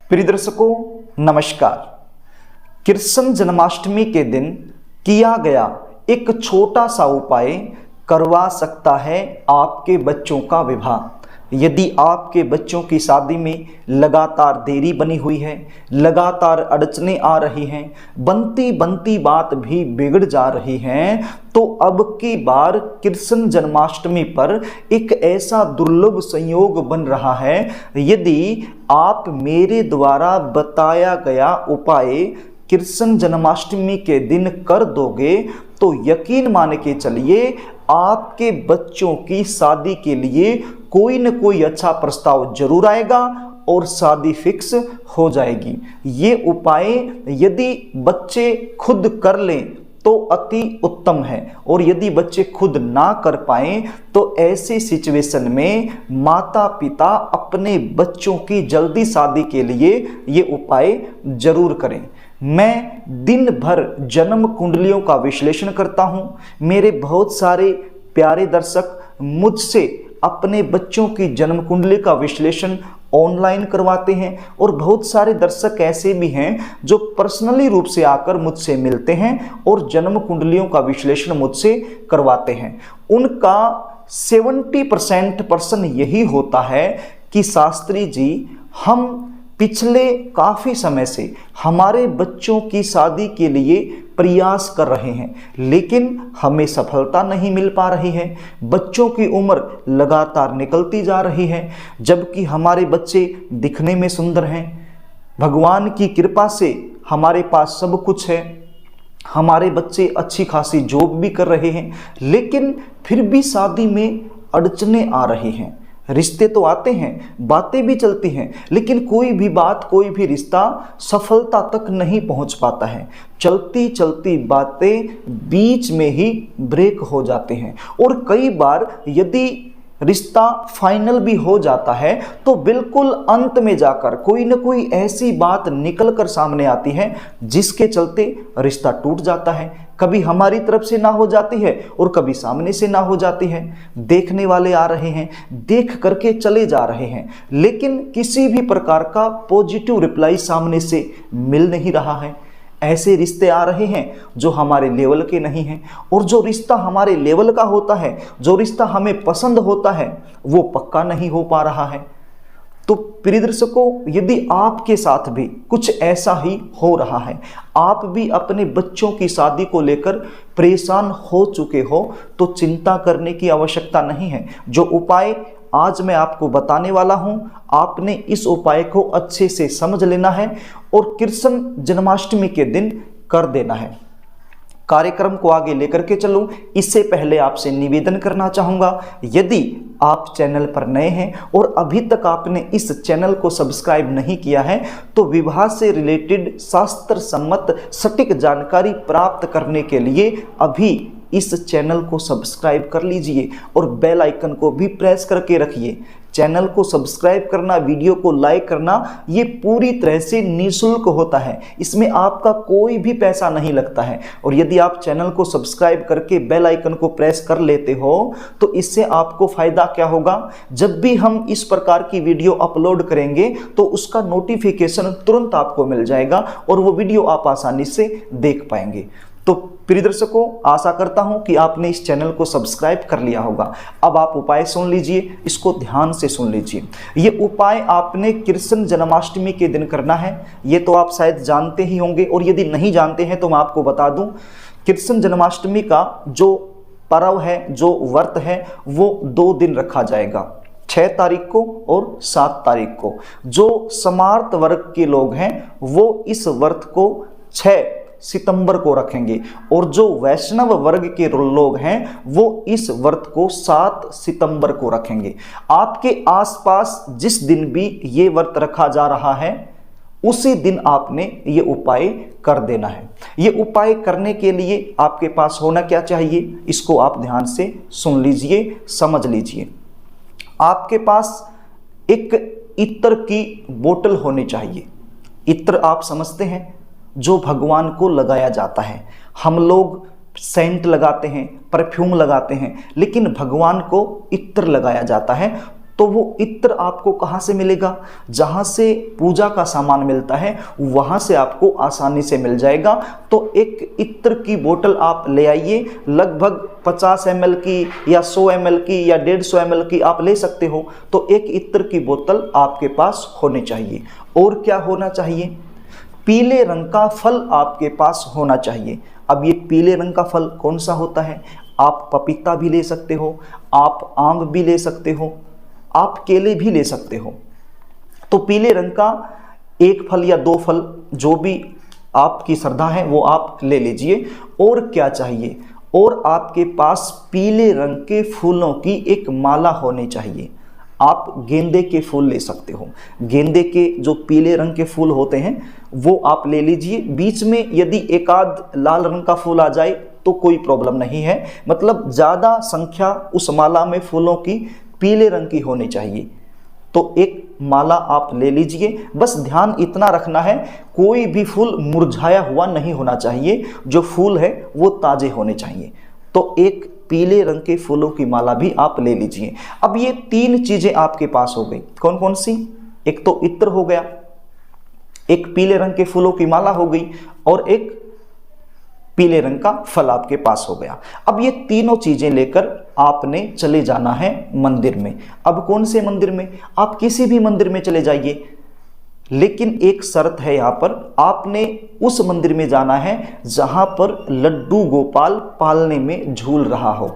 प्रिय दर्शकों नमस्कार। कृष्ण जन्माष्टमी के दिन किया गया एक छोटा सा उपाय करवा सकता है आपके बच्चों का विवाह। यदि आपके बच्चों की शादी में लगातार देरी बनी हुई है, लगातार अड़चनें आ रही हैं, बनती बनती बात भी बिगड़ जा रही हैं, तो अब की बार कृष्ण जन्माष्टमी पर एक ऐसा दुर्लभ संयोग बन रहा है। यदि आप मेरे द्वारा बताया गया उपाय कृष्ण जन्माष्टमी के दिन कर दोगे तो यकीन मान के चलिए आपके बच्चों की शादी के लिए कोई न कोई अच्छा प्रस्ताव जरूर आएगा और शादी फिक्स हो जाएगी। ये उपाय यदि बच्चे खुद कर लें तो अति उत्तम है, और यदि बच्चे खुद ना कर पाएं तो ऐसे सिचुएशन में माता पिता अपने बच्चों की जल्दी शादी के लिए ये उपाय जरूर करें। मैं दिन भर जन्म कुंडलियों का विश्लेषण करता हूं। मेरे बहुत सारे प्यारे दर्शक मुझसे अपने बच्चों की जन्म कुंडली का विश्लेषण ऑनलाइन करवाते हैं, और बहुत सारे दर्शक ऐसे भी हैं जो पर्सनली रूप से आकर मुझसे मिलते हैं और जन्म कुंडलियों का विश्लेषण मुझसे करवाते हैं। उनका 70% यही होता है कि शास्त्री जी, हम पिछले काफ़ी समय से हमारे बच्चों की शादी के लिए प्रयास कर रहे हैं, लेकिन हमें सफलता नहीं मिल पा रही है। बच्चों की उम्र लगातार निकलती जा रही है, जबकि हमारे बच्चे दिखने में सुंदर हैं। भगवान की कृपा से हमारे पास सब कुछ है, हमारे बच्चे अच्छी खासी जॉब भी कर रहे हैं, लेकिन फिर भी शादी में अड़चनें आ रही हैं। रिश्ते तो आते हैं, बातें भी चलती हैं, लेकिन कोई भी बात, कोई भी रिश्ता सफलता तक नहीं पहुंच पाता है। चलती चलती बातें बीच में ही ब्रेक हो जाते हैं, और कई बार यदि रिश्ता फाइनल भी हो जाता है तो बिल्कुल अंत में जाकर कोई न कोई ऐसी बात निकल कर सामने आती है जिसके चलते रिश्ता टूट जाता है। कभी हमारी तरफ से ना हो जाती है और कभी सामने से ना हो जाती है। देखने वाले आ रहे हैं, देख करके चले जा रहे हैं, लेकिन किसी भी प्रकार का पॉजिटिव रिप्लाई सामने से मिल नहीं रहा है। ऐसे रिश्ते आ रहे हैं जो हमारे लेवल के नहीं हैं, और जो रिश्ता हमारे लेवल का होता है, जो रिश्ता हमें पसंद होता है, वो पक्का नहीं हो पा रहा है। तो प्रिय दर्शकों, यदि आपके साथ भी कुछ ऐसा ही हो रहा है, आप भी अपने बच्चों की शादी को लेकर परेशान हो चुके हो, तो चिंता करने की आवश्यकता नहीं है। जो उपाय आज मैं आपको बताने वाला हूं, आपने इस उपाय को अच्छे से समझ लेना है और कृष्ण जन्माष्टमी के दिन कर देना है। कार्यक्रम को आगे लेकर के चलूं, इससे पहले आपसे निवेदन करना चाहूँगा, यदि आप चैनल पर नए हैं और अभी तक आपने इस चैनल को सब्सक्राइब नहीं किया है, तो विवाह से रिलेटेड शास्त्र सम्मत सटीक जानकारी प्राप्त करने के लिए अभी इस चैनल को सब्सक्राइब कर लीजिए और बेल आइकन को भी प्रेस करके रखिए। चैनल को सब्सक्राइब करना, वीडियो को लाइक करना, ये पूरी तरह से निःशुल्क होता है, इसमें आपका कोई भी पैसा नहीं लगता है। और यदि आप चैनल को सब्सक्राइब करके बेल आइकन को प्रेस कर लेते हो तो इससे आपको फायदा क्या होगा, जब भी हम इस प्रकार की वीडियो अपलोड करेंगे तो उसका नोटिफिकेशन तुरंत आपको मिल जाएगा और वो वीडियो आप आसानी से देख पाएंगे। तो प्रिय दर्शकों, आशा करता हूं कि आपने इस चैनल को सब्सक्राइब कर लिया होगा। अब आप उपाय सुन लीजिए, इसको ध्यान से सुन लीजिए। ये उपाय आपने कृष्ण जन्माष्टमी के दिन करना है, ये तो आप शायद जानते ही होंगे, और यदि नहीं जानते हैं तो मैं आपको बता दूं, कृष्ण जन्माष्टमी का जो पर्व है, जो व्रत है, वो 2 दिन रखा जाएगा, 6 तारीख को और 7 तारीख को। जो समार्थ वर्ग के लोग हैं वो इस व्रत को 6 सितंबर को रखेंगे, और जो वैष्णव वर्ग के लोग हैं वो इस व्रत को 7 सितंबर को रखेंगे। आपके आसपास जिस दिन भी ये व्रत रखा जा रहा है उसी दिन आपने ये उपाय कर देना है। ये उपाय करने के लिए आपके पास होना क्या चाहिए, इसको आप ध्यान से सुन लीजिए, समझ लीजिए। आपके पास एक इत्र की बोतल होनी चाहिए। इत्र आप समझते हैं, जो भगवान को लगाया जाता है। हम लोग सेंट लगाते हैं, परफ्यूम लगाते हैं, लेकिन भगवान को इत्र लगाया जाता है। तो वो इत्र आपको कहाँ से मिलेगा? जहाँ से पूजा का सामान मिलता है वहाँ से आपको आसानी से मिल जाएगा। तो एक इत्र की बोतल आप ले आइए, लगभग 50 ml की या 100 ml की या 150 ml की आप ले सकते हो। तो एक इत्र की बोतल आपके पास होनी चाहिए। और क्या होना चाहिए? पीले रंग का फल आपके पास होना चाहिए। अब ये पीले रंग का फल कौन सा होता है? आप पपीता भी ले सकते हो, आप आम भी ले सकते हो, आप केले भी ले सकते हो। तो पीले रंग का एक फल या 2 फल, जो भी आपकी श्रद्धा है वो आप ले लीजिए। और क्या चाहिए? और आपके पास पीले रंग के फूलों की एक माला होनी चाहिए। आप गेंदे के फूल ले सकते हो, गेंदे के जो पीले रंग के फूल होते हैं वो आप ले लीजिए। बीच में यदि एक आध लाल रंग का फूल आ जाए तो कोई प्रॉब्लम नहीं है, मतलब ज़्यादा संख्या उस माला में फूलों की पीले रंग की होनी चाहिए। तो एक माला आप ले लीजिए। बस ध्यान इतना रखना है, कोई भी फूल मुरझाया हुआ नहीं होना चाहिए, जो फूल है वो ताजे होने चाहिए। तो एक पीले रंग के फूलों की माला भी आप ले लीजिए। अब ये 3 चीजें आपके पास हो गई। कौन कौन सी? एक तो इत्र हो गया, एक पीले रंग के फूलों की माला हो गई, और एक पीले रंग का फल आपके पास हो गया। अब ये तीनों चीजें लेकर आपने चले जाना है मंदिर में। अब कौन से मंदिर में? आप किसी भी मंदिर में चले जाइए, लेकिन एक शर्त है यहाँ पर, आपने उस मंदिर में जाना है जहां पर लड्डू गोपाल पालने में झूल रहा हो।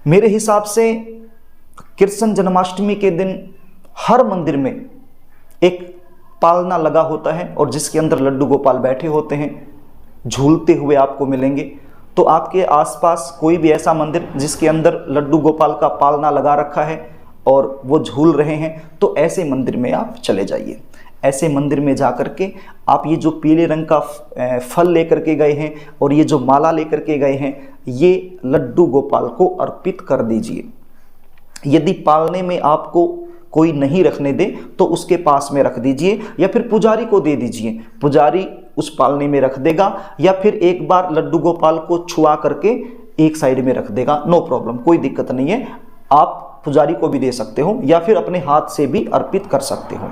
मेरे हिसाब से कृष्ण जन्माष्टमी के दिन हर मंदिर में एक पालना लगा होता है, और जिसके अंदर लड्डू गोपाल बैठे होते हैं, झूलते हुए आपको मिलेंगे। तो आपके आसपास कोई भी ऐसा मंदिर जिसके अंदर लड्डू गोपाल का पालना लगा रखा है और वो झूल रहे हैं, तो ऐसे मंदिर में आप चले जाइए। ऐसे मंदिर में जा कर के आप ये जो पीले रंग का फल लेकर के गए हैं और ये जो माला लेकर के गए हैं, ये लड्डू गोपाल को अर्पित कर दीजिए। यदि पालने में आपको कोई नहीं रखने दे तो उसके पास में रख दीजिए, या फिर पुजारी को दे दीजिए, पुजारी उस पालने में रख देगा, या फिर एक बार लड्डू गोपाल को छुआ करके एक साइड में रख देगा। नो प्रॉब्लम, कोई दिक्कत नहीं है। आप पुजारी को भी दे सकते हो या फिर अपने हाथ से भी अर्पित कर सकते हो।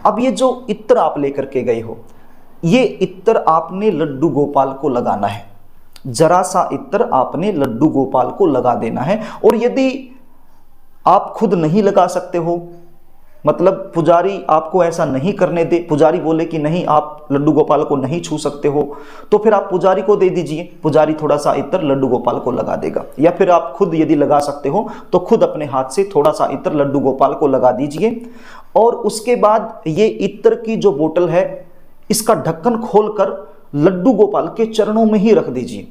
अब ये जो इत्र आप लेकर के गए हो, ये इत्र आपने लड्डू गोपाल को लगाना है। जरा सा इत्र आपने लड्डू गोपाल को लगा देना है। और यदि आप खुद नहीं लगा सकते हो, मतलब पुजारी आपको ऐसा नहीं करने दे, पुजारी बोले कि नहीं आप लड्डू गोपाल को नहीं छू सकते हो, तो फिर आप पुजारी को दे दीजिए, पुजारी थोड़ा सा इत्र लड्डू गोपाल को लगा देगा। या फिर आप खुद यदि लगा सकते हो तो खुद अपने हाथ से थोड़ा सा इत्र लड्डू गोपाल को लगा दीजिए। और उसके बाद ये इत्र की जो बोतल है, इसका ढक्कन खोलकर लड्डू गोपाल के चरणों में ही रख दीजिए।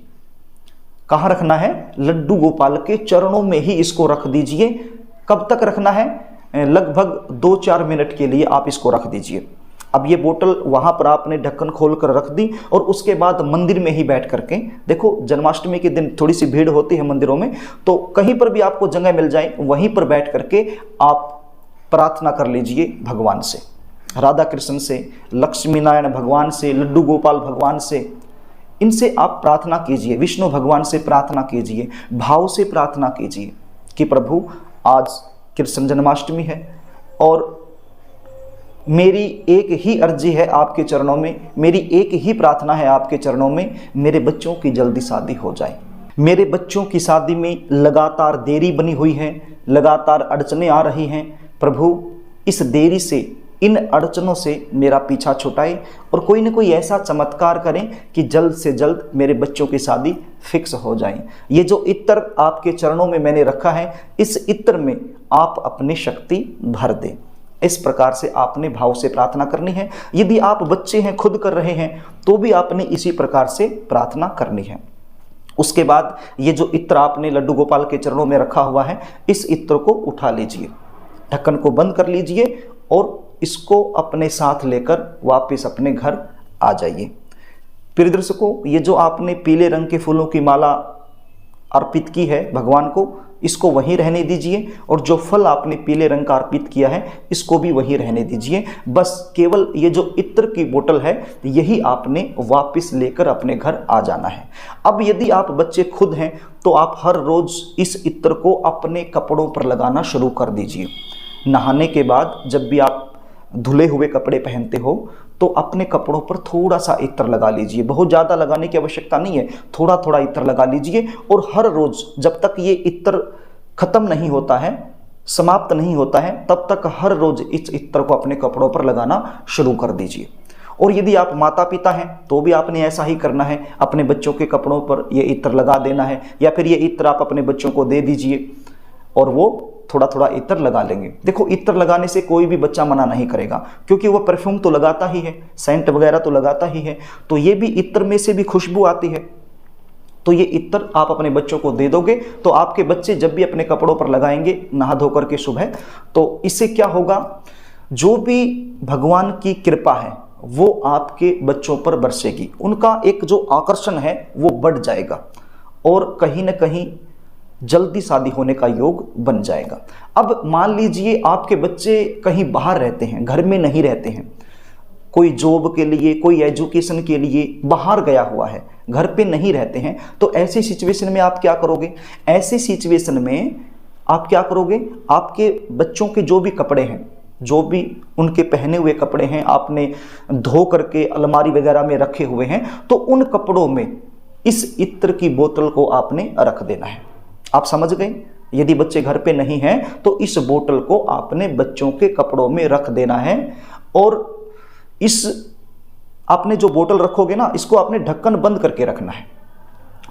कहाँ रखना है? लड्डू गोपाल के चरणों में ही इसको रख दीजिए। कब तक रखना है? लगभग 2-4 मिनट के लिए आप इसको रख दीजिए। अब ये बोतल वहां पर आपने ढक्कन खोलकर रख दी, और उसके बाद मंदिर में ही बैठ करके, देखो जन्माष्टमी के दिन थोड़ी सी भीड़ होती है मंदिरों में, तो कहीं पर भी आपको जगह मिल जाए वहीं पर बैठ करके आप प्रार्थना कर लीजिए भगवान से, राधा कृष्ण से, लक्ष्मी नारायण भगवान से, लड्डू गोपाल भगवान से, इनसे आप प्रार्थना कीजिए। विष्णु भगवान से प्रार्थना कीजिए, भाव से प्रार्थना कीजिए कि प्रभु आज कृष्ण जन्माष्टमी है और मेरी एक ही अर्जी है आपके चरणों में, मेरी एक ही प्रार्थना है आपके चरणों में, मेरे बच्चों की जल्दी शादी हो जाए। मेरे बच्चों की शादी में लगातार देरी बनी हुई है, लगातार अड़चनें आ रही हैं। प्रभु इस देरी से, इन अड़चनों से मेरा पीछा छुटाए और कोई न कोई ऐसा चमत्कार करें कि जल्द से जल्द मेरे बच्चों की शादी फिक्स हो जाए। ये जो इत्र आपके चरणों में मैंने रखा है, इस इत्र में आप अपनी शक्ति भर दें। इस प्रकार से आपने भाव से प्रार्थना करनी है। यदि आप बच्चे हैं, खुद कर रहे हैं, तो भी आपने इसी प्रकार से प्रार्थना करनी है। उसके बाद ये जो इत्र आपने लड्डू गोपाल के चरणों में रखा हुआ है, इस इत्र को उठा लीजिए, ढक्कन को बंद कर लीजिए और इसको अपने साथ लेकर वापस अपने घर आ जाइए। प्रिय दर्शकों, ये जो आपने पीले रंग के फूलों की माला अर्पित की है भगवान को, इसको वहीं रहने दीजिए, और जो फल आपने पीले रंग का अर्पित किया है इसको भी वहीं रहने दीजिए। बस केवल ये जो इत्र की बोतल है यही आपने वापस लेकर अपने घर आ जाना है। अब यदि आप बच्चे खुद हैं तो आप हर रोज इस इत्र को अपने कपड़ों पर लगाना शुरू कर दीजिए। नहाने के बाद जब भी आप धुले हुए कपड़े पहनते हो तो अपने कपड़ों पर थोड़ा सा इत्र लगा लीजिए। बहुत ज़्यादा लगाने की आवश्यकता नहीं है, थोड़ा थोड़ा इत्र लगा लीजिए, और हर रोज़ जब तक ये इत्र खत्म नहीं होता है, समाप्त नहीं होता है, तब तक हर रोज़ इस इत्र को अपने कपड़ों पर लगाना शुरू कर दीजिए। और यदि आप माता पिता हैं तो भी आपने ऐसा ही करना है, अपने बच्चों के कपड़ों पर ये इत्र लगा देना है, या फिर ये इत्र आप अपने बच्चों को दे दीजिए और वो थोड़ा थोड़ा इत्र लगा लेंगे। देखो, इत्र लगाने से कोई भी बच्चा मना नहीं करेगा, क्योंकि वो परफ्यूम तो लगाता ही है, सेंट वगैरह तो लगाता ही है, तो ये भी इत्र में से भी खुशबू आती है। तो ये इत्र आप अपने बच्चों को दे दोगे तो आपके बच्चे जब भी अपने कपड़ों पर लगाएंगे नहा धोकर के सुबह, तो इससे क्या होगा, जो भी भगवान की कृपा है वो आपके बच्चों पर बरसेगी, उनका एक जो आकर्षण है वो बढ़ जाएगा, और कहीं ना कहीं जल्दी शादी होने का योग बन जाएगा। अब मान लीजिए आपके बच्चे कहीं बाहर रहते हैं, घर में नहीं रहते हैं, कोई जॉब के लिए, कोई एजुकेशन के लिए बाहर गया हुआ है, घर पे नहीं रहते हैं, तो ऐसी सिचुएशन में आप क्या करोगे? ऐसी सिचुएशन में आप क्या करोगे? आपके बच्चों के जो भी कपड़े हैं, जो भी उनके पहने हुए कपड़े हैं, आपने धो करके अलमारी वगैरह में रखे हुए हैं, तो उन कपड़ों में इस इत्र की बोतल को आपने रख देना है। आप समझ गए? यदि बच्चे घर पे नहीं हैं तो इस बोतल को आपने बच्चों के कपड़ों में रख देना है, और इस आपने जो बोतल रखोगे ना, इसको आपने ढक्कन बंद करके रखना है,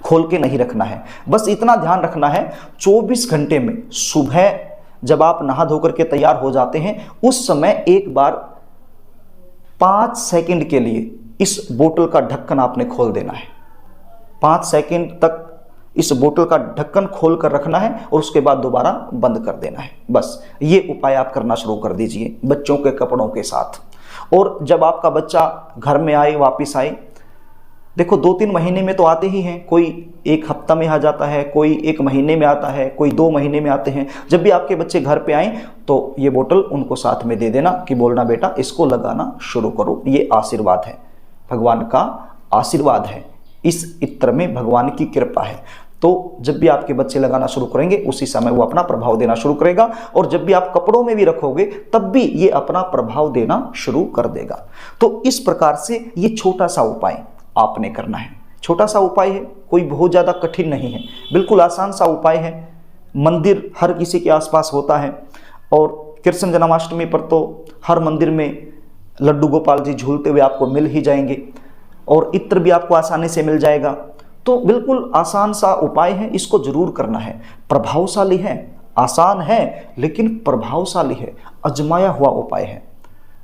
खोल के नहीं रखना है। बस इतना ध्यान रखना है, 24 घंटे में सुबह जब आप नहा धोकर के तैयार हो जाते हैं उस समय एक बार 5 सेकंड के लिए इस बोतल का ढक्कन आपने खोल देना है। 5 सेकंड तक इस बोतल का ढक्कन खोल कर रखना है और उसके बाद दोबारा बंद कर देना है। बस ये उपाय आप करना शुरू कर दीजिए बच्चों के कपड़ों के साथ। और जब आपका बच्चा घर में आए, वापस आए, देखो 2-3 महीने में तो आते ही हैं, कोई 1 हफ्ता में आ जाता है, कोई 1 महीने में आता है, कोई 2 महीने में आते हैं। जब भी आपके बच्चे घर पे आएँ तो ये बोतल उनको साथ में दे देना कि बोलना बेटा इसको लगाना शुरू करो, ये आशीर्वाद है, भगवान का आशीर्वाद है, इस इत्र में भगवान की कृपा है। तो जब भी आपके बच्चे लगाना शुरू करेंगे उसी समय वो अपना प्रभाव देना शुरू करेगा, और जब भी आप कपड़ों में भी रखोगे तब भी ये अपना प्रभाव देना शुरू कर देगा। तो इस प्रकार से ये छोटा सा उपाय आपने करना है। छोटा सा उपाय है, कोई बहुत ज़्यादा कठिन नहीं है, बिल्कुल आसान सा उपाय है। मंदिर हर किसी के आसपास होता है, और कृष्ण जन्माष्टमी पर तो हर मंदिर में लड्डू गोपाल जी झूलते हुए आपको मिल ही जाएंगे, और इत्र भी आपको आसानी से मिल जाएगा। तो बिल्कुल आसान सा उपाय है, इसको जरूर करना है। प्रभावशाली है, आसान है लेकिन प्रभावशाली है, आजमाया हुआ उपाय है।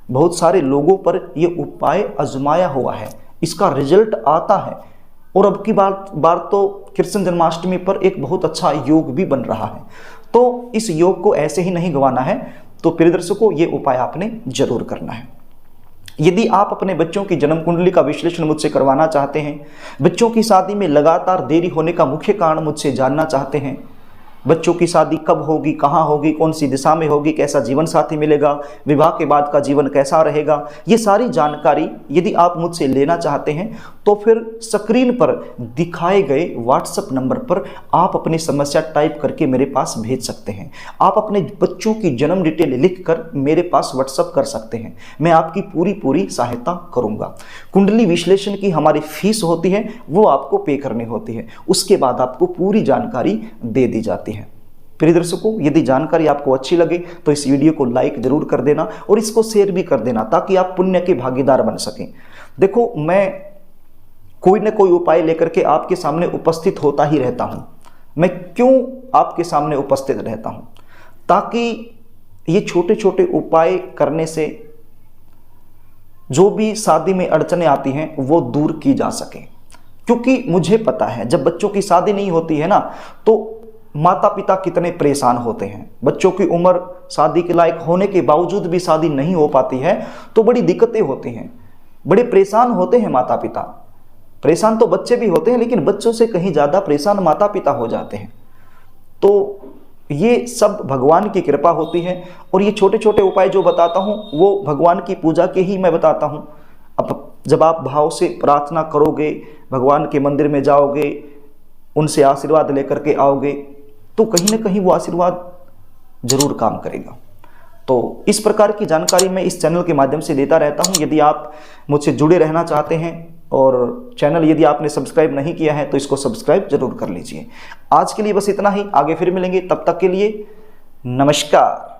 बहुत सारे लोगों पर यह उपाय आजमाया हुआ है, इसका रिजल्ट आता है। और अब की बार तो कृष्ण जन्माष्टमी पर एक बहुत अच्छा योग भी बन रहा है, तो इस योग को ऐसे ही नहीं गंवाना है। तो प्रिय दर्शकों, ये उपाय आपने जरूर करना है। यदि आप अपने बच्चों की जन्म कुंडली का विश्लेषण मुझसे करवाना चाहते हैं, बच्चों की शादी में लगातार देरी होने का मुख्य कारण मुझसे जानना चाहते हैं, बच्चों की शादी कब होगी, कहाँ होगी, कौन सी दिशा में होगी, कैसा जीवन साथी मिलेगा, विवाह के बाद का जीवन कैसा रहेगा, ये सारी जानकारी यदि आप मुझसे लेना चाहते हैं तो फिर स्क्रीन पर दिखाए गए व्हाट्सएप नंबर पर आप अपनी समस्या टाइप करके मेरे पास भेज सकते हैं। आप अपने बच्चों की जन्म डिटेल लिखकर मेरे पास व्हाट्सएप कर सकते हैं, मैं आपकी पूरी सहायता करूंगा। कुंडली विश्लेषण की हमारी फीस होती है, वो आपको पे करनी होती है, उसके बाद आपको पूरी जानकारी दे दी जाती है। प्रिय दर्शकों, यदि जानकारी आपको अच्छी लगे तो इस वीडियो को लाइक जरूर कर देना और इसको शेयर भी कर देना, ताकि आप पुण्य के भागीदार बन सकें। देखो, मैं कोई न कोई उपाय लेकर के आपके सामने उपस्थित होता ही रहता हूं। मैं क्यों आपके सामने उपस्थित रहता हूं? ताकि ये छोटे छोटे उपाय करने से जो भी शादी में अड़चने आती हैं वो दूर की जा सके। क्योंकि मुझे पता है जब बच्चों की शादी नहीं होती है ना, तो माता पिता कितने परेशान होते हैं। बच्चों की उम्र शादी के लायक होने के बावजूद भी शादी नहीं हो पाती है तो बड़ी दिक्कतें होती हैं, बड़े परेशान होते हैं माता पिता। परेशान तो बच्चे भी होते हैं, लेकिन बच्चों से कहीं ज़्यादा परेशान माता पिता हो जाते हैं। तो ये सब भगवान की कृपा होती है। और ये छोटे छोटे उपाय जो बताता हूँ वो भगवान की पूजा के ही मैं बताता हूँ। अब जब आप भाव से प्रार्थना करोगे, भगवान के मंदिर में जाओगे, उनसे आशीर्वाद लेकर के आओगे, तो कहीं ना कहीं वो आशीर्वाद जरूर काम करेगा। तो इस प्रकार की जानकारी मैं इस चैनल के माध्यम से देता रहता हूँ। यदि आप मुझसे जुड़े रहना चाहते हैं और चैनल यदि आपने सब्सक्राइब नहीं किया है तो इसको सब्सक्राइब जरूर कर लीजिए। आज के लिए बस इतना ही, आगे फिर मिलेंगे, तब तक के लिए नमस्कार।